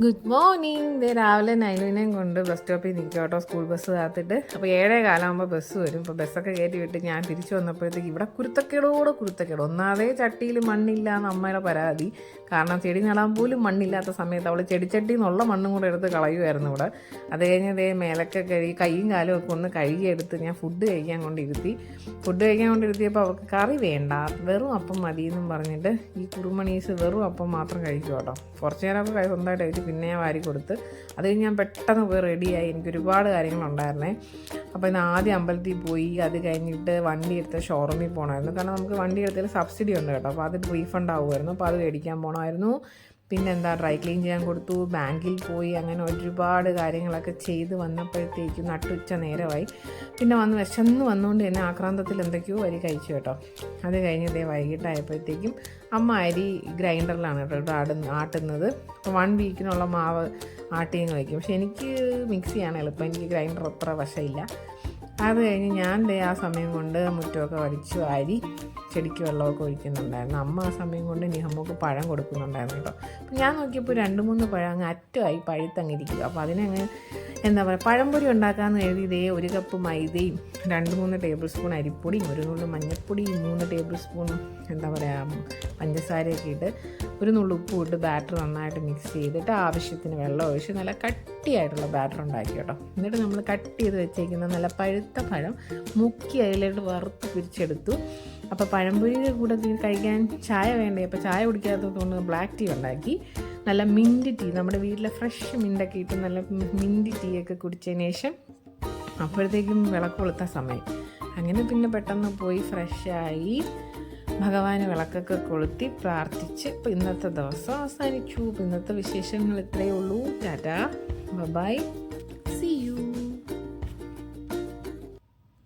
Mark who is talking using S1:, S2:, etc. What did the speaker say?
S1: Good morning. രാവിലെ നൈനുവിനെയും കൊണ്ട് bus സ്റ്റോപ്പിൽ നിൽക്കുക കേട്ടോ, സ്കൂൾ ബസ് കാത്തിട്ട്. അപ്പോൾ 7:15 ബസ് വരും. ഇപ്പോൾ ബസ്സൊക്കെ കയറ്റി വിട്ട് ഞാൻ തിരിച്ചു വന്നപ്പോഴത്തേക്ക് ഇവിടെ കുരുത്തക്കേട്. ഒന്നാമതേ ചട്ടിയിൽ മണ്ണില്ല എന്ന് അമ്മയുടെ പരാതി. കാരണം ചെടി നടാൻ പോലും മണ്ണില്ലാത്ത സമയത്ത് അവൾ ചെടിച്ചട്ടിയിൽ നിന്നുള്ള മണ്ണും കൂടെ എടുത്ത് കളയുമായിരുന്നു ഇവിടെ. അത് കഴിഞ്ഞ് മേലൊക്കെ കൈയും കാലും ഒക്കെ ഒന്ന് കഴുകിയെടുത്ത് ഞാൻ ഫുഡ് കഴിക്കാൻ കൊണ്ടിരുത്തിയപ്പോൾ അവൾക്ക് കറി വേണ്ട, വെറും അപ്പം മതിയെന്നും പറഞ്ഞിട്ട് ഈ കുറുമണീസ് വെറും അപ്പം മാത്രം കഴിക്കും കേട്ടോ. കുറച്ച് നേരമൊക്കെ സ്വന്തമായിട്ട് കഴിച്ച് പിന്നെ ഞാൻ വാരി കൊടുത്ത് അത് കഴിഞ്ഞ് ഞാൻ പെട്ടെന്ന് പോയി റെഡിയായി. എനിക്ക് ഒരുപാട് കാര്യങ്ങളുണ്ടായിരുന്നേ. അപ്പോൾ ഇന്ന് ആദ്യം അമ്പലത്തിൽ പോയി, അത് കഴിഞ്ഞിട്ട് വണ്ടി എടുത്ത് ഷോറൂമിൽ പോകണമായിരുന്നു. കാരണം നമുക്ക് വണ്ടി എടുത്തതിൽ സബ്സിഡി ഉണ്ട് കേട്ടോ, അപ്പോൾ അത് റീഫണ്ട് ആവുമായിരുന്നു. അപ്പോൾ അത് മേടിക്കാൻ പോകണമായിരുന്നു. പിന്നെ ഡ്രൈ ക്ലീൻ ചെയ്യാൻ കൊടുത്തു, ബാങ്കിൽ പോയി, അങ്ങനെ ഒരുപാട് കാര്യങ്ങളൊക്കെ ചെയ്ത് വന്നപ്പോഴത്തേക്കും നട്ടുച്ച നേരമായി. പിന്നെ വിശന്ന് വന്നുകൊണ്ട് തന്നെ ആക്രാന്തത്തിൽ എന്തൊക്കെയോ അരി കഴിച്ചു കേട്ടോ. അത് കഴിഞ്ഞ് വൈകിട്ടായപ്പോഴത്തേക്കും അമ്മ അരി ഗ്രൈൻഡറിലാണ് കേട്ടോ ആട്ടുന്നത്. അപ്പോൾ 1 വീക്കിനുള്ള മാവ് ആട്ടിയും വയ്ക്കും. പക്ഷെ എനിക്ക് മിക്സിയാണ് എളുപ്പം, എനിക്ക് ഗ്രൈൻഡർ അത്ര വശമില്ല. അത് കഴിഞ്ഞ് ഞാൻ ആ സമയം കൊണ്ട് മുറ്റമൊക്കെ വടിച്ചു വാരി ചെടിക്ക് വെള്ളമൊക്കെ ഒഴിക്കുന്നുണ്ടായിരുന്നു. അമ്മ ആ സമയം കൊണ്ട് നിഹമ്മക്ക് പഴം കൊടുക്കുന്നുണ്ടായിരുന്നു കേട്ടോ. അപ്പം ഞാൻ നോക്കിയപ്പോൾ 2-3 പഴം അങ്ങ് അറ്റമായി പഴുത്തങ്ങിരിക്കുക. അപ്പോൾ അതിനങ്ങ് പഴംപൊരി ഉണ്ടാക്കാമെന്ന് എഴുതി 1 കപ്പ് മൈദയും 2-3 ടേബിൾ സ്പൂൺ അരിപ്പൊടിയും 1 നുള്ളു മഞ്ഞൾപ്പൊടിയും 3 ടേബിൾ സ്പൂൺ പഞ്ചസാരയൊക്കെ ഇട്ട് 1 നുള്ളു ഉപ്പും ഇട്ട് ബാറ്റർ നന്നായിട്ട് മിക്സ് ചെയ്തിട്ട് ആവശ്യത്തിന് വെള്ളം ഒഴിച്ച് നല്ല കട്ടിയായിട്ടുള്ള ബാറ്റർ ഉണ്ടാക്കി കേട്ടോ. എന്നിട്ട് നമ്മൾ കട്ട് ചെയ്ത് വെച്ചേക്കുന്ന നല്ല പഴുത്ത പഴം മുക്കി അതിലോട്ട് വറുത്ത് പിരിച്ചെടുത്തു. അപ്പോൾ പഴംപൊരിയുടെ കൂടെ കഴിക്കാൻ ചായ വേണ്ടേ, അപ്പോൾ ചായ കുടിക്കാത്തതുകൊണ്ട് ബ്ലാക്ക് ടീ ഉണ്ടാക്കി. നല്ല മിൻറ്റ് ടീ, നമ്മുടെ വീട്ടിലെ ഫ്രഷ് മിൻറ്റൊക്കെ ഇട്ട് നല്ല മിൻറ്റ് ടീ ഒക്കെ കുടിച്ചതിന് ശേഷം അപ്പോഴത്തേക്കും വിളക്ക് കൊളുത്താൻ സമയം. അങ്ങനെ പിന്നെ പെട്ടെന്ന് പോയി ഫ്രഷായി ഭഗവാന് വിളക്കൊക്കെ കൊളുത്തി പ്രാർത്ഥിച്ച് ഇപ്പോൾ ഇന്നത്തെ ദിവസം അവസാനിച്ചു. ഇന്നത്തെ വിശേഷങ്ങൾ ഇത്രയേ ഉള്ളൂ. ടാറ്റാ, ബൈ.